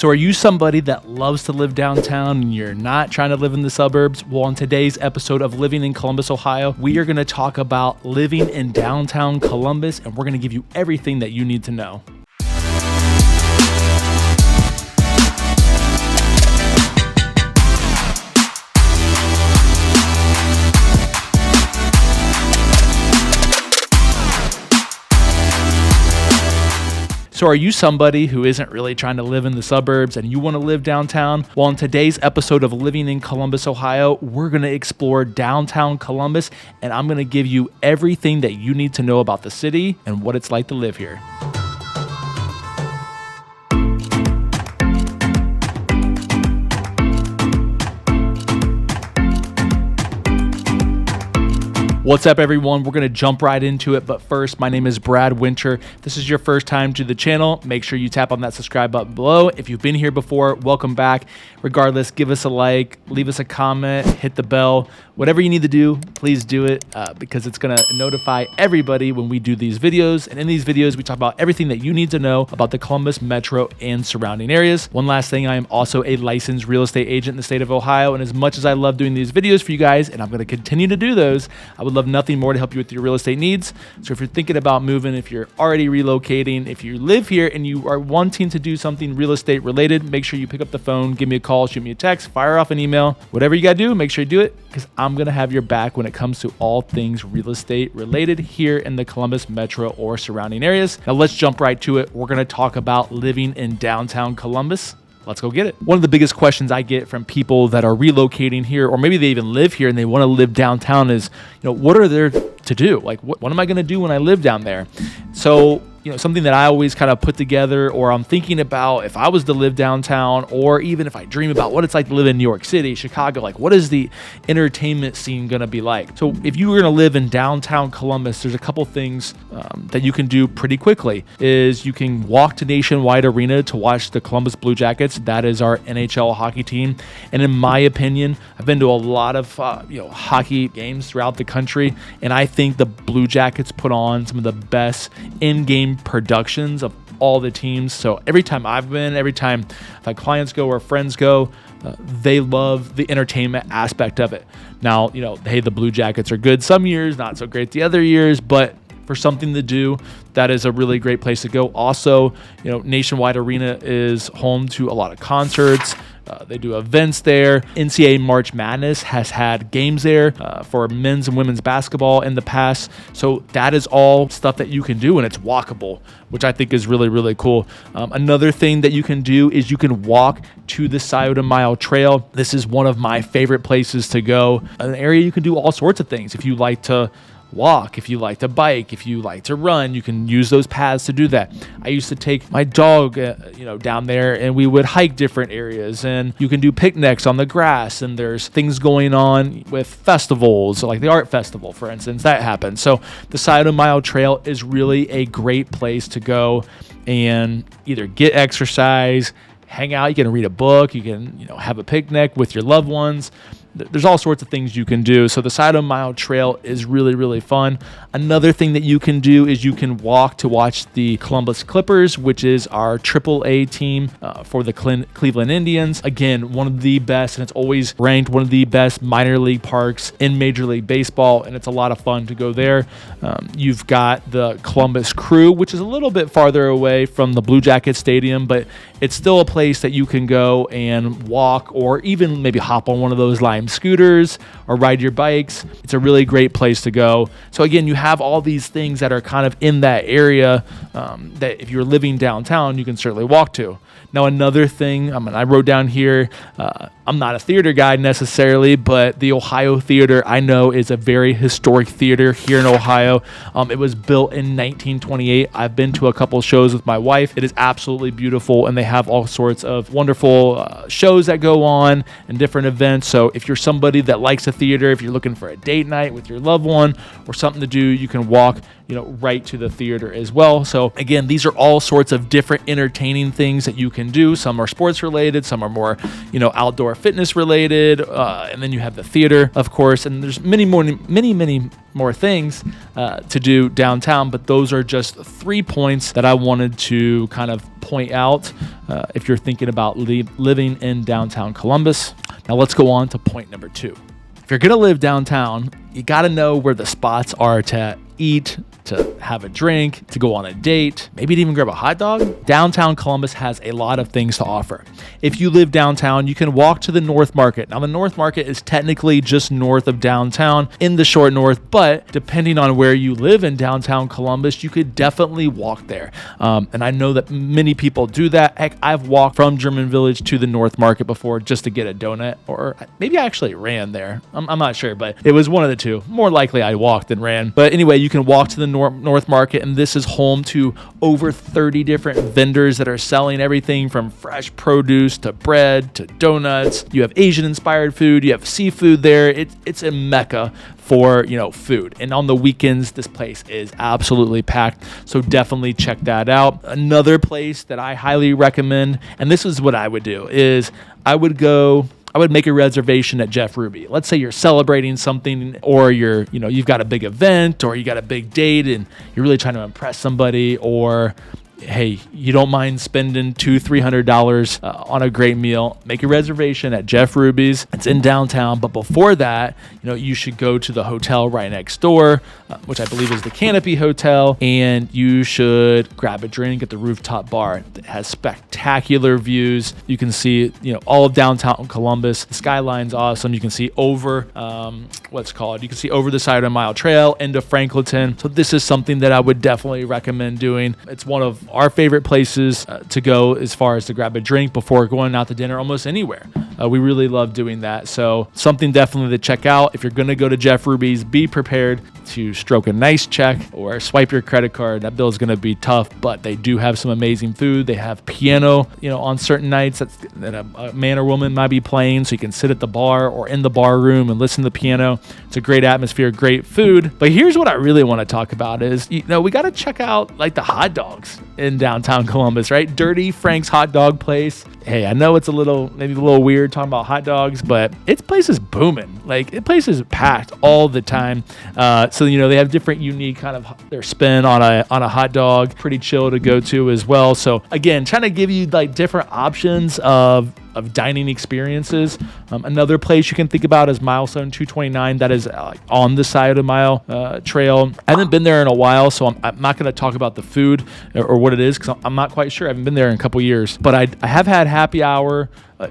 So are you somebody that loves to live downtown and you're not trying to live in the suburbs? Well, on today's episode of Living in Columbus, Ohio, we are going to talk about living in downtown Columbus, and we're going to give you everything that you need to know. So are you somebody who isn't really trying to live in the suburbs and you want to live downtown? Well, in today's episode of Living in Columbus, Ohio, we're going to explore downtown Columbus, and I'm going to give you everything that you need to know about the city and what it's like to live here. What's up, everyone? We're going to jump right into it, but first, my name is Brad Winter. If this is your first time to the channel, make sure you tap on that subscribe button below. If you've been here before, welcome back. Regardless, give us a like, leave us a comment, hit the bell. Whatever you need to do, please do it because it's going to notify everybody when we do these videos. And in these videos, we talk about everything that you need to know about the Columbus Metro and surrounding areas. One last thing, I am also a licensed real estate agent in the state of Ohio. And as much as I love doing these videos for you guys, and I'm going to continue to do those, I would love nothing more to help you with your real estate needs. So if you're thinking about moving, if you're already relocating, if you live here and you are wanting to do something real estate related, make sure you pick up the phone, give me a call, shoot me a text, fire off an email, whatever you got to do, make sure you do it because I'm going to have your back when it comes to all things real estate related here in the Columbus Metro or surrounding areas. Now let's jump right to it. We're going to talk about living in downtown Columbus. Let's go get it. One of the biggest questions I get from people that are relocating here, or maybe they even live here and they want to live downtown is, what are there to do? Like, what am I going to do when I live down there? So, something that I always kind of put together, or I'm thinking about if I was to live downtown, or even if I dream about what it's like to live in New York City, Chicago, like what is the entertainment scene going to be like? So if you were going to live in downtown Columbus, there's a couple things that you can do pretty quickly. Is you can walk to Nationwide Arena to watch the Columbus Blue Jackets. That is our NHL hockey team. And in my opinion, I've been to a lot of hockey games throughout the country, and I think the Blue Jackets put on some of the best in-game productions of all the teams. So every time I've been, every time my clients go or friends go, they love the entertainment aspect of it. Now, hey, the Blue Jackets are good some years, not so great the other years, but for something to do, that is a really great place to go. Also, Nationwide Arena is home to a lot of concerts. They do events there. NCAA March Madness has had games there for men's and women's basketball in the past. So that is all stuff that you can do, and it's walkable, which I think is really, really cool. Another thing that you can do is you can walk to the Scioto Mile Trail. This is one of my favorite places to go. An area you can do all sorts of things. If you like to walk, if you like to bike, if you like to run, you can use those paths to do that. I used to take my dog, down there, and we would hike different areas, and you can do picnics on the grass, and there's things going on with festivals, like the art festival, for instance, that happens. So the Scioto Mile Trail is really a great place to go and either get exercise, hang out, you can read a book, you can, have a picnic with your loved ones. There's all sorts of things you can do. So the Scioto Mile Trail is really, really fun. Another thing that you can do is you can walk to watch the Columbus Clippers, which is our AAA team for the Cleveland Indians. Again, one of the best, and it's always ranked one of the best minor league parks in Major League Baseball, and it's a lot of fun to go there. You've got the Columbus Crew, which is a little bit farther away from the Blue Jacket Stadium, but it's still a place that you can go and walk, or even maybe hop on one of those Lime scooters or ride your bikes. It's a really great place to go. So again, you have all these things that are kind of in that area that if you're living downtown, you can certainly walk to. Now, another thing, I wrote down here, I'm not a theater guy necessarily, but the Ohio Theater I know is a very historic theater here in Ohio. It was built in 1928. I've been to a couple shows with my wife. It is absolutely beautiful, and they have all sorts of wonderful shows that go on and different events. So if you're somebody that likes a theater, if you're looking for a date night with your loved one or something to do, you can walk right to the theater as well. So again, these are all sorts of different entertaining things that you can do. Some are sports related, some are more, outdoor fitness related. And then you have the theater, of course, and there's many more things to do downtown, but those are just 3 points that I wanted to kind of point out if you're thinking about living in downtown Columbus. Now let's go on to point number 2. If you're gonna live downtown, you gotta know where the spots are to eat, to have a drink, to go on a date, maybe to even grab a hot dog. Downtown Columbus has a lot of things to offer. If you live downtown, you can walk to the North Market. Now, the North Market is technically just north of downtown in the short north, but depending on where you live in downtown Columbus, you could definitely walk there. And I know that many people do that. Heck, I've walked from German Village to the North Market before just to get a donut, or maybe I actually ran there. I'm not sure, but it was one of the two. More likely I walked than ran. But anyway, you can walk to the North Market, and this is home to over 30 different vendors that are selling everything from fresh produce to bread to donuts. You have Asian inspired food, you have seafood there. It's a mecca for food, and on the weekends this place is absolutely packed, so definitely check that out. Another place that I highly recommend, and this is what I would do, is I would make a reservation at Jeff Ruby. Let's say you're celebrating something, or you've got a big event, or you got a big date and you're really trying to impress somebody, or hey, you don't mind spending $200-$300 on a great meal. Make a reservation at Jeff Ruby's. It's in downtown, but before that, you should go to the hotel right next door, which I believe is the Canopy Hotel, and you should grab a drink at the rooftop bar. It has spectacular views. You can see, all of downtown Columbus. The skyline's awesome. You can see over you can see over the Side of Mile Trail into Franklinton. So this is something that I would definitely recommend doing. It's one of our favorite places to go as far as to grab a drink before going out to dinner almost anywhere. We really love doing that. So something definitely to check out. If you're going to go to Jeff Ruby's, be prepared to stroke a nice check or swipe your credit card. That bill is going to be tough, but they do have some amazing food. They have piano, on certain nights that a man or woman might be playing, so you can sit at the bar or in the bar room and listen to the piano. It's a great atmosphere, great food. But here's what I really want to talk about is, we got to check out like the hot dogs in downtown Columbus, right? Dirty Frank's hot dog place. Hey, I know it's maybe a little weird talking about hot dogs, but its place is booming. Like, the place is packed all the time. So they have different unique kind of their spin on a hot dog. Pretty chill to go to as well. So again, trying to give you like different options of dining experiences. Another place you can think about is Milestone 229. That is on the Side of the Mile Trail. I haven't been there in a while, so I'm not going to talk about the food or what it is, because I'm not quite sure. I haven't been there in a couple years, but I have had happy hour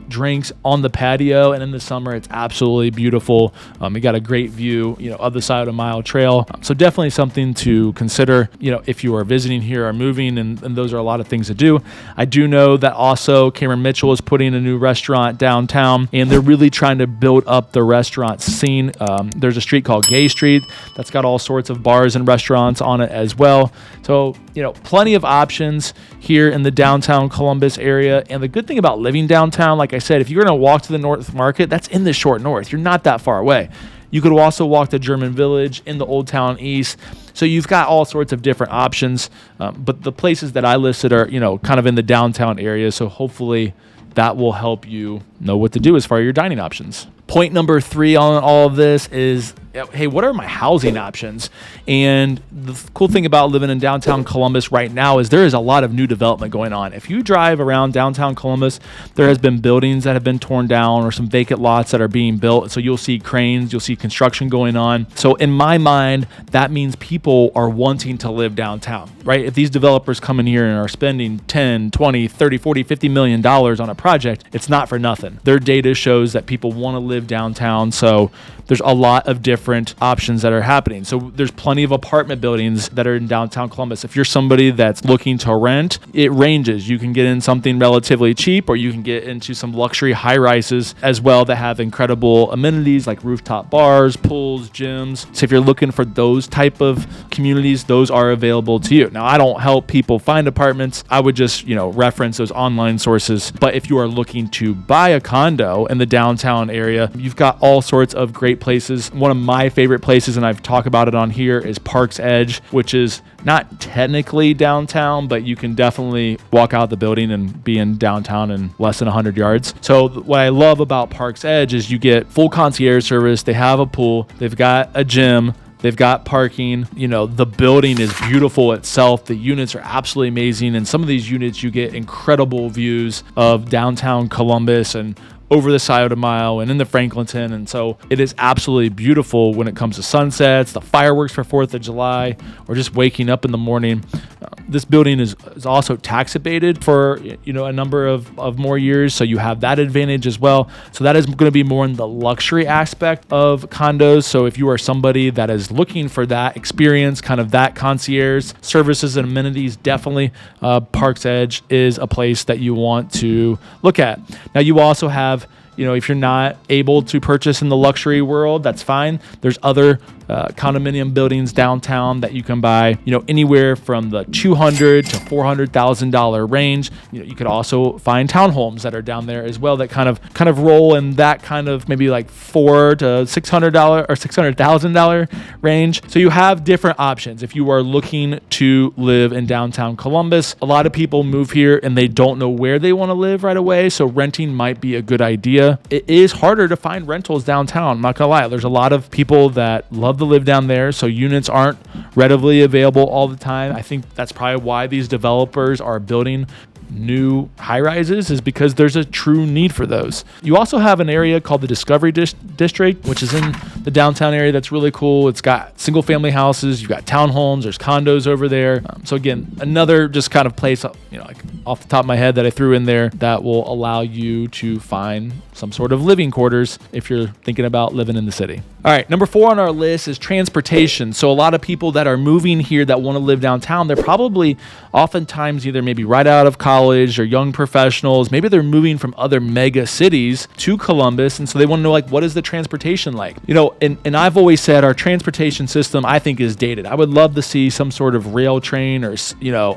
drinks on the patio, and in the summer it's absolutely beautiful. You got a great view of the Side of the Mile Trail, so definitely something to consider if you are visiting here or moving, and those are a lot of things to do. I do know that also Cameron Mitchell is putting a new restaurant downtown, and they're really trying to build up the restaurant scene. There's a street called Gay Street that's got all sorts of bars and restaurants on it as well. So plenty of options here in the downtown Columbus area. And the good thing about living downtown, like I said, if you're going to walk to the North Market, that's in the short north. You're not that far away. You could also walk to German Village in the Old Town East. So you've got all sorts of different options. But the places that I listed are, kind of in the downtown area. So hopefully that will help you know what to do as far as your dining options. Point number 3 on all of this is, hey, what are my housing options? And the cool thing about living in downtown Columbus right now is there is a lot of new development going on. If you drive around downtown Columbus, there has been buildings that have been torn down or some vacant lots that are being built. So you'll see cranes, you'll see construction going on. So in my mind, that means people are wanting to live downtown, right? If these developers come in here and are spending 10, 20, 30, 40, $50 million on a project, it's not for nothing. Their data shows that people want to live downtown. So there's a lot of different options that are happening. So there's plenty of apartment buildings that are in downtown Columbus. If you're somebody that's looking to rent, it ranges. You can get in something relatively cheap, or you can get into some luxury high-rises as well that have incredible amenities like rooftop bars, pools, gyms. So if you're looking for those type of communities, those are available to you. Now, I don't help people find apartments. I would just, reference those online sources. But if you are looking to buy a condo in the downtown area, you've got all sorts of great places. One of my favorite places, and I've talked about it on here, is Park's Edge, which is not technically downtown, but you can definitely walk out the building and be in downtown in less than 100 yards. So what I love about Park's Edge is you get full concierge service. They have a pool. They've got a gym. They've got parking. The building is beautiful itself. The units are absolutely amazing. And some of these units, you get incredible views of downtown Columbus and over the Scioto Mile and into Franklinton. And so it is absolutely beautiful when it comes to sunsets, the fireworks for 4th of July, or just waking up in the morning. This building is also tax abated for a number of more years, so you have that advantage as well. So that is going to be more in the luxury aspect of condos. So if you are somebody that is looking for that experience, kind of that concierge services and amenities, definitely Park's Edge is a place that you want to look at. Now you also have, if you're not able to purchase in the luxury world, that's fine. There's other condominium buildings downtown that you can buy, anywhere from the $200,000 to $400,000 range. You could also find townhomes that are down there as well that kind of roll in that kind of maybe like $400,000 to $600,000 or $600,000 range. So you have different options if you are looking to live in downtown Columbus. A lot of people move here and they don't know where they want to live right away, so renting might be a good idea. It is harder to find rentals downtown, I'm not gonna lie. There's a lot of people that love to live down there, so units aren't readily available all the time. I think that's probably why these developers are building new high-rises, is because there's a true need for those. You also have an area called the Discovery District, which is in the downtown area. That's really cool. It's got single-family houses. You've got townhomes. There's condos over there. So again, another just kind of place, like off the top of my head that I threw in there that will allow you to find some sort of living quarters if you're thinking about living in the city. All right, number 4 on our list is transportation. So a lot of people that are moving here that want to live downtown, they're probably oftentimes either maybe right out of college or young professionals. Maybe they're moving from other mega cities to Columbus, and so they want to know, like, what is the transportation like? And I've always said our transportation system, I think, is dated. I would love to see some sort of rail train or,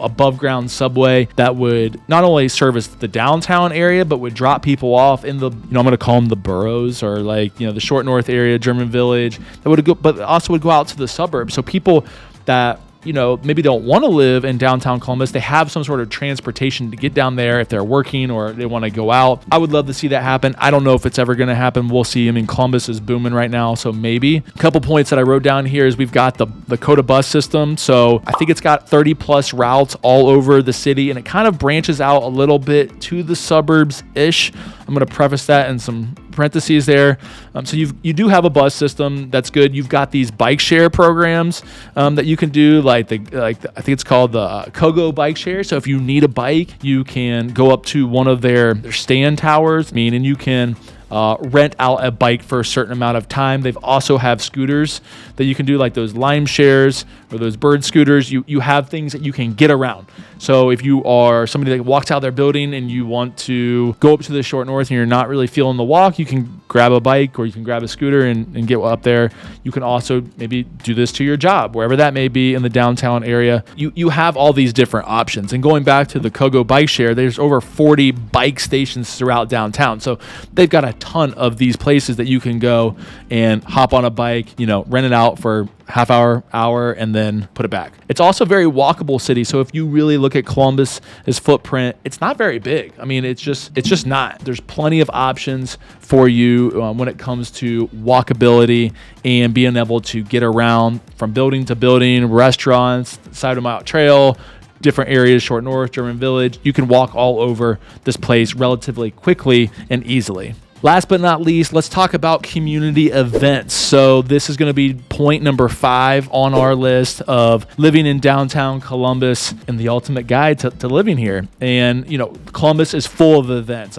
above ground subway that would not only service the downtown area, but would drop people off in the, I'm going to call them the boroughs, or the Short North area, German Village, that would go, but also would go out to the suburbs. So people that maybe don't want to live in downtown Columbus, they have some sort of transportation to get down there if they're working or they want to go out. I would love to see that happen. I don't know if it's ever going to happen. We'll see. Columbus is booming right now, so maybe. A couple points that I wrote down here is we've got the Coda bus system. So I think it's got 30 plus routes all over the city, and it kind of branches out a little bit to the suburbs-ish. I'm going to preface that in some parentheses there. So you do have a bus system that's good. You've got these bike share programs that you can do, I think it's called the Kogo bike share. So if you need a bike, you can go up to one of their stand towers, and you can rent out a bike for a certain amount of time. They've also have scooters that you can do, like those Lime shares or those Bird scooters. You have things that you can get around. So if you are somebody that walks out their building and you want to go up to the Short North and you're not really feeling the walk, you can grab a bike or you can grab a scooter and get up there. You can also maybe do this to your job, wherever that may be in the downtown area. You have all these different options. And going back to the Kogo bike share, there's over 40 bike stations throughout downtown. So they've got a ton of these places that you can go and hop on a bike, rent it out for half hour, and then put it back. It's also a very walkable city. So if you really look at Columbus's footprint, it's not very big. It's just not. There's plenty of options for you when it comes to walkability and being able to get around from building to building, restaurants, Scioto Mile Trail, different areas, Short North, German Village. You can walk all over this place relatively quickly and easily. Last but not least, let's talk about community events. So this is going to be point number 5 on our list of living in downtown Columbus and the ultimate guide to living here. And, Columbus is full of events.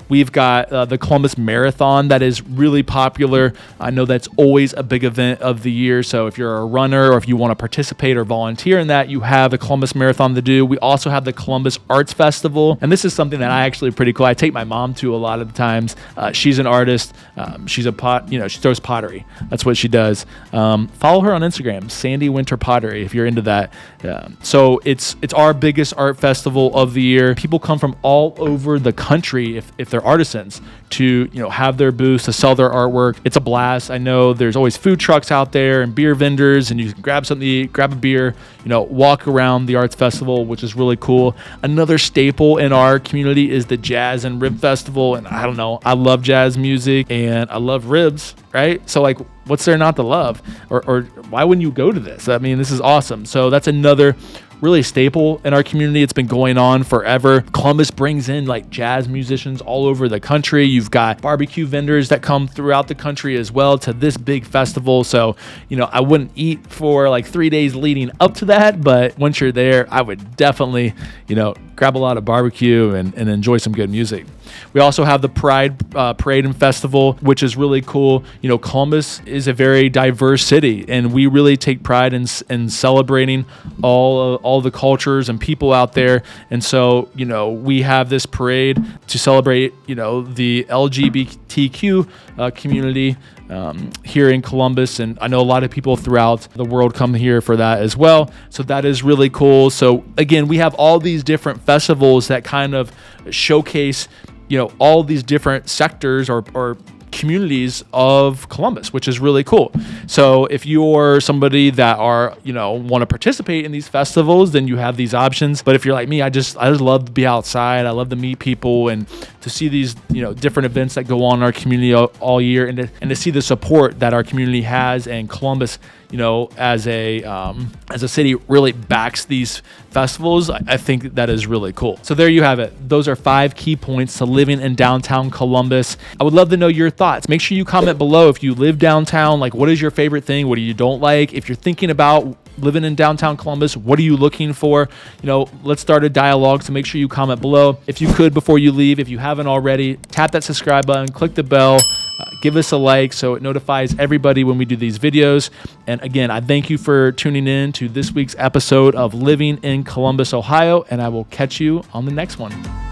We've got the Columbus Marathon that is really popular. I know that's always a big event of the year. So if you're a runner or if you want to participate or volunteer in that, you have the Columbus Marathon to do. We also have the Columbus Arts Festival. And this is something that I actually pretty cool. I take my mom to a lot of the times. She's an artist. She's a she throws pottery. That's what she does. Follow her on Instagram, Sandy Winter Pottery, if you're into that. So it's our biggest art festival of the year. People come from all over the country if they're artisans to have their booths, to sell their artwork. It's a blast. I know there's always food trucks out there and beer vendors, and you can grab something to eat, grab a beer, walk around the arts festival, which is really cool. Another staple in our community is the Jazz and Rib Festival, and I don't know, I love jazz music and I love ribs, right? So like, what's there not to love? Or why wouldn't you go to this? I mean, this is awesome. So that's another really staple in our community. It's been going on forever. Columbus brings in like jazz musicians all over the country. You've got barbecue vendors that come throughout the country as well to this big festival. So, I wouldn't eat for like 3 days leading up to that, but once you're there, I would definitely, grab a lot of barbecue and enjoy some good music. We also have the Pride Parade and Festival, which is really cool. Columbus is a very diverse city, and we really take pride in celebrating all the cultures and people out there. And so, we have this parade to celebrate, the LGBTQ community here in Columbus, and I know a lot of people throughout the world come here for that as well. So that is really cool. So again, we have all these different festivals that kind of showcase all these different sectors or communities of Columbus, which is really cool. So if you're somebody that want to participate in these festivals, then you have these options. But if you're like me, I just love to be outside. I love to meet people and to see these different events that go on in our community all year, and to see the support that our community has, and Columbus as a city really backs these festivals. I think that is really cool. So there you have it. Those are 5 key points to living in downtown Columbus. I would love to know your thoughts. Make sure you comment below if you live downtown. Like, what is your favorite thing? What do you don't like? If you're thinking about living in downtown Columbus, what are you looking for? Let's start a dialogue. So make sure you comment below. If you could, before you leave, if you haven't already, tap that subscribe button, click the bell, give us a like so it notifies everybody when we do these videos. And again, I thank you for tuning in to this week's episode of Living in Columbus, Ohio, and I will catch you on the next one.